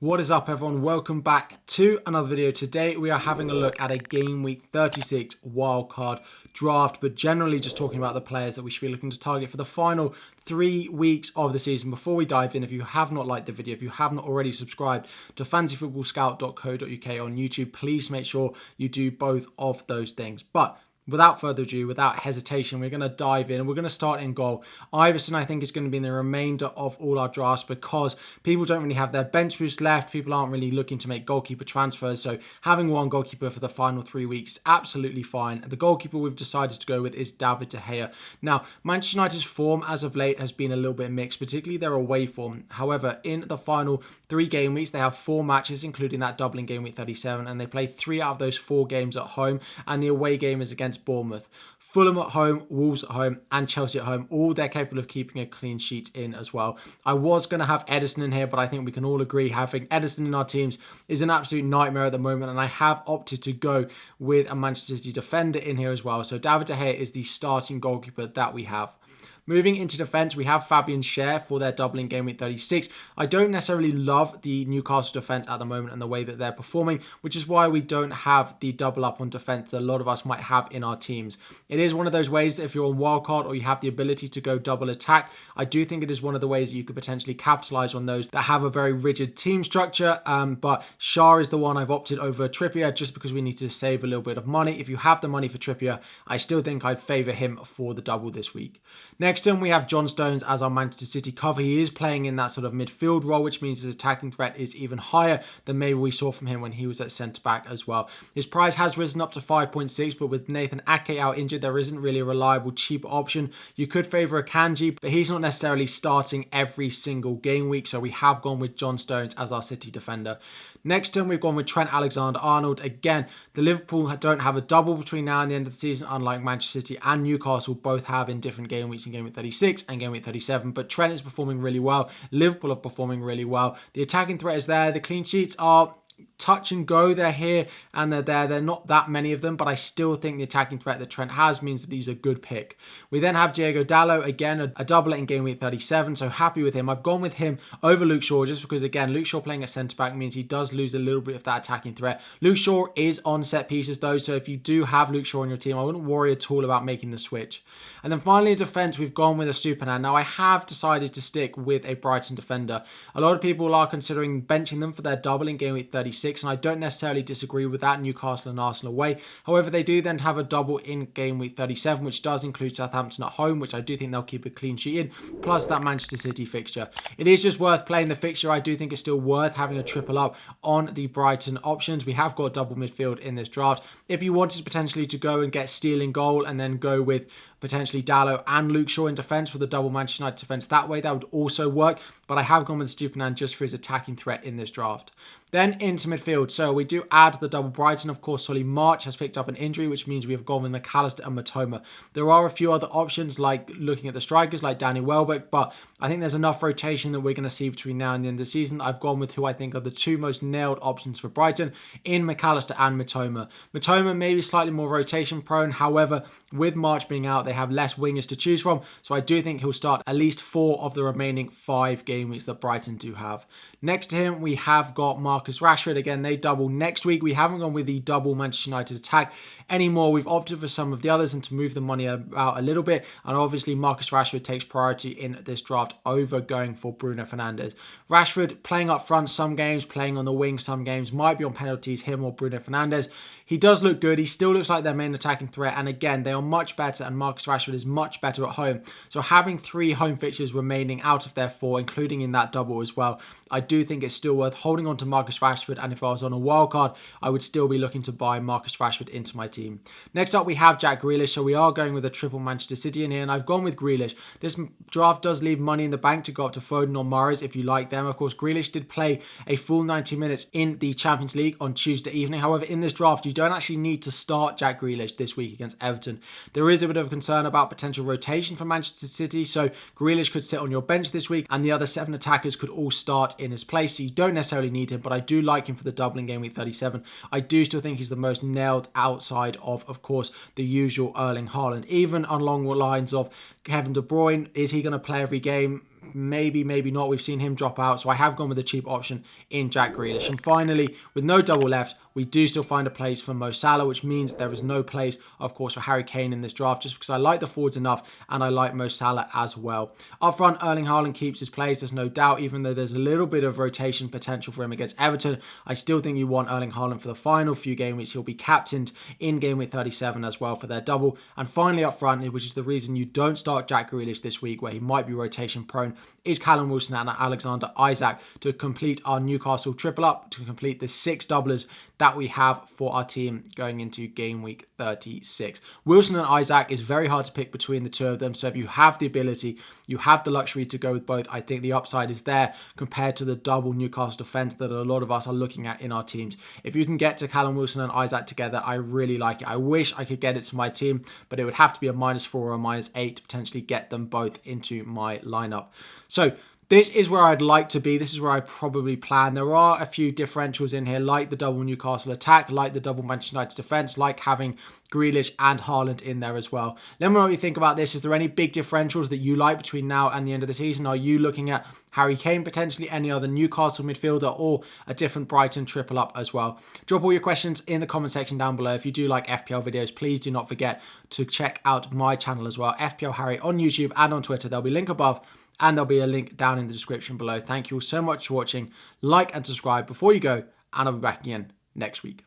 What is up, everyone? Welcome back to another video. Today we are having a look at a game week 36 wildcard draft, but generally just talking about the players that we should be looking to target for the final 3 weeks of the season. Before we dive in, if you have not liked the video, if you have not already subscribed to fantasyfootballscout.co.uk on YouTube, please make sure you do both of those things. But without further ado, without hesitation, we're going to dive in and we're going to start in goal. Iverson, I think, is going to be in the remainder of all our drafts because people don't really have their bench boost left. People aren't really looking to make goalkeeper transfers. So having one goalkeeper for the final 3 weeks is absolutely fine. The goalkeeper we've decided to go with is David De Gea. Now, Manchester United's form as of late has been a little bit mixed, particularly their away form. However, in the final 3 game weeks, they have 4 matches, including that double in game week 37, and they play 3 out of those 4 games at home, and the away game is against Bournemouth. Fulham at home, Wolves at home, and Chelsea at home. All they're capable of keeping a clean sheet in as well. I was going to have Ederson in here, but I think we can all agree having Ederson in our teams is an absolute nightmare at the moment, and I have opted to go with a Manchester City defender in here as well. So David De Gea is the starting goalkeeper that we have. Moving into defence, we have Fabian Schär for their double in game week 36. I don't necessarily love the Newcastle defence at the moment and the way that they're performing, which is why we don't have the double up on defence that a lot of us might have in our teams. It is one of those ways that if you're on wildcard or you have the ability to go double attack, I do think it is one of the ways that you could potentially capitalise on those that have a very rigid team structure. But Schär is the one I've opted over Trippier just because we need to save a little bit of money. If you have the money for Trippier, I still think I'd favour him for the double this week. Next in, we have John Stones as our Manchester City cover. He is playing in that sort of midfield role, which means his attacking threat is even higher than maybe we saw from him when he was at centre-back as well. His price has risen up to 5.6, but with Nathan Ake out injured, there isn't really a reliable, cheap option. You could favour Akanji, but he's not necessarily starting every single game week, so we have gone with John Stones as our City defender. Next turn, we've gone with Trent Alexander-Arnold. Again, the Liverpool don't have a double between now and the end of the season, unlike Manchester City and Newcastle both have in different game weeks in game week 36 and game week 37. But Trent is performing really well. Liverpool are performing really well. The attacking threat is there. The clean sheets are touch and go. They're here and they're there. They're not that many of them, but I still think the attacking threat that Trent has means that he's a good pick. We then have Diego Dalot, again, a doubler in game week 37, so happy with him. I've gone with him over Luke Shaw just because, again, Luke Shaw playing at centre-back means he does lose a little bit of that attacking threat. Luke Shaw is on set pieces though, so if you do have Luke Shaw on your team, I wouldn't worry at all about making the switch. And then finally in defence, we've gone with a Stupinan. Now, I have decided to stick with a Brighton defender. A lot of people are considering benching them for their double in game week 36, and I don't necessarily disagree with that, Newcastle and Arsenal away. However, they do then have a double in game week 37, which does include Southampton at home, which I do think they'll keep a clean sheet in, plus that Manchester City fixture. It is just worth playing the fixture. I do think it's still worth having a triple up on the Brighton options. We have got double midfield in this draft. If you wanted potentially to go and get Steele in goal and then go with potentially Dalot and Luke Shaw in defence for the double Manchester United defence that way, that would also work, but I have gone with Stupinan just for his attacking threat in this draft. Then into midfield, so we do add the double Brighton. Of course, Solly March has picked up an injury, which means we have gone with McAllister and Matoma. There are a few other options, like looking at the strikers, like Danny Welbeck, but I think there's enough rotation that we're going to see between now and the end of the season. I've gone with who I think are the 2 most nailed options for Brighton in McAllister and Matoma. Matoma may be slightly more rotation prone, however, with March being out, they have less wingers to choose from, so I do think he'll start at least 4 of the remaining 5 game weeks that Brighton do have. Next to him, we have got Marcus Rashford. Again, they double next week. We haven't gone with the double Manchester United attack anymore. We've opted for some of the others and to move the money out a little bit. And obviously, Marcus Rashford takes priority in this draft over going for Bruno Fernandes. Rashford playing up front some games, playing on the wing some games, might be on penalties, him or Bruno Fernandes. He does look good. He still looks like their main attacking threat. And again, they are much better and Marcus Rashford is much better at home. So having 3 home fixtures remaining out of their 4, including in that double as well, I do think it's still worth holding on to Marcus Rashford. And if I was on a wild card, I would still be looking to buy Marcus Rashford into my team. Next up, we have Jack Grealish. So we are going with a triple Manchester City in here. And I've gone with Grealish. This draft does leave money in the bank to go up to Foden or Mahrez if you like them. Of course, Grealish did play a full 90 minutes in the Champions League on Tuesday evening. However, in this draft, you don't actually need to start Jack Grealish this week against Everton. There is a bit of concern about potential rotation for Manchester City, so Grealish could sit on your bench this week and the other 7 attackers could all start in his place, so you don't necessarily need him, but I do like him for the doubling game week 37. I do still think he's the most nailed outside of course, the usual Erling Haaland. Even along the lines of Kevin De Bruyne, is he going to play every game? maybe not. We've seen him drop out, so I have gone with a cheap option in Jack Grealish. And finally, with no double left, we do still find a place for Mo Salah, which means there is no place, of course, for Harry Kane in this draft, just because I like the forwards enough and I like Mo Salah as well. Up front, Erling Haaland keeps his place, there's no doubt, even though there's a little bit of rotation potential for him against Everton. I still think you want Erling Haaland for the final few game weeks. He'll be captained in game week 37 as well for their double. And finally up front, which is the reason you don't start Jack Grealish this week, where he might be rotation prone, is Callum Wilson and Alexander Isak to complete our Newcastle triple up, to complete the 6 doublers that we have for our team going into game week 36. Wilson and Isak is very hard to pick between the two of them, so if you have the ability, you have the luxury to go with both, I think the upside is there compared to the double Newcastle defence that a lot of us are looking at in our teams. If you can get to Callum Wilson and Isak together, I really like it. I wish I could get it to my team, but it would have to be a -4 or a -8 to potentially get them both into my lineup. So this is where I'd like to be. This is where I probably plan. There are a few differentials in here, like the double Newcastle attack, like the double Manchester United defence, like having Grealish and Haaland in there as well. Let me know what you think about this. Is there any big differentials that you like between now and the end of the season? Are you looking at Harry Kane, potentially any other Newcastle midfielder, or a different Brighton triple up as well? Drop all your questions in the comment section down below. If you do like FPL videos, please do not forget to check out my channel as well, FPL Harry on YouTube and on Twitter. There'll be a link above and there'll be a link down in the description below. Thank you all so much for watching. Like and subscribe before you go, and I'll be back again next week.